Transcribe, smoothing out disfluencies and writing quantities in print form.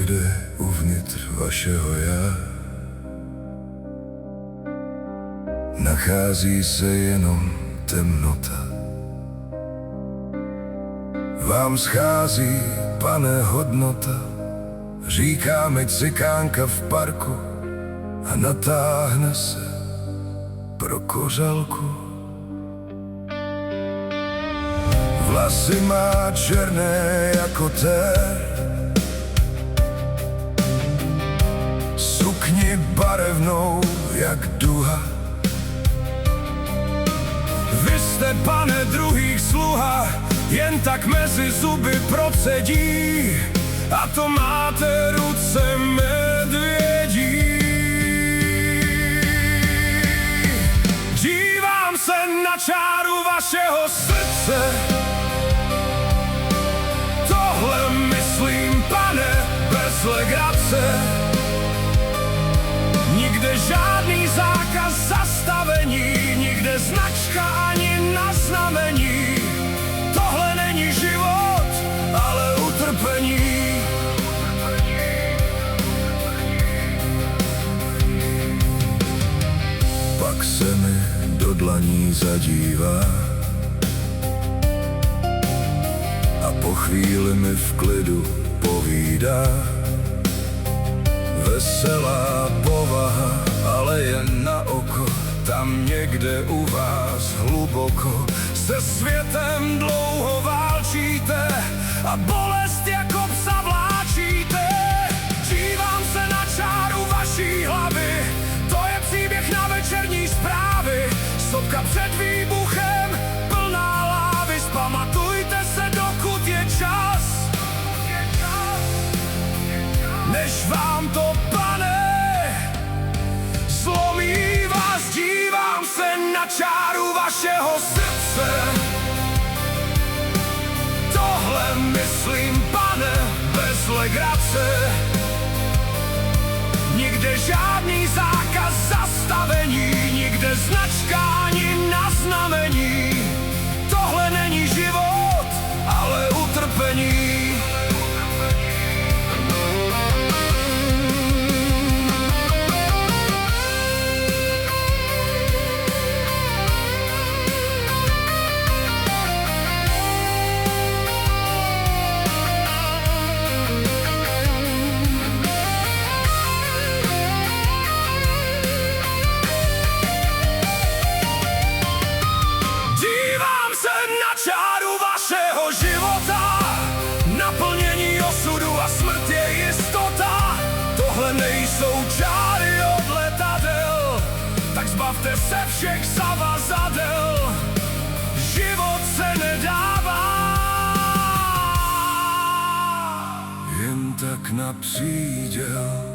někde uvnitř vašeho já nachází se jenom temnota. Vám schází, pane, hodnota, říká mi cikánka v parku a natáhne se pro kořalku. Vlasy má černé jako tér, sukni barevnou jak duha. Vy jste, pane, druhých sluha, jen tak mezi zuby procedí, a to máte ruce medvědí. Dívám se na čáru vašeho srdce, tohle myslím, pane, bez legrace. Nikde žádný zákaz zastavení, nikde značka ani na znamení. Tohle není život, ale utrpení. Pak se mi do dlaní zadívá a po chvíli mi v klidu povídá. Veselá povaha, ale jen na oko, tam někde u vás hluboko. Se světem dlouho válčíte a bolest jako psa vláčíte. Dívám se na čáru vaší hlavy, to je příběh na večerní zprávy. Sopka před výbuchem, plná lávy, zpamatujte se, dokud je čas. Než vám to, pane, zlomí vás. Dívám se na čáru vašeho srdce, tohle myslím, pane, bez legrace. Nikde žádný zákaz zastavení, nikde značka ani na znamení. Tohle není život, ale utrpení. Čáru vašeho života, naplnění osudu a smrt je jistota. Tohle nejsou čáry od letadel, tak zbavte se všech zavazadel. Život se nedává jen tak na příděl.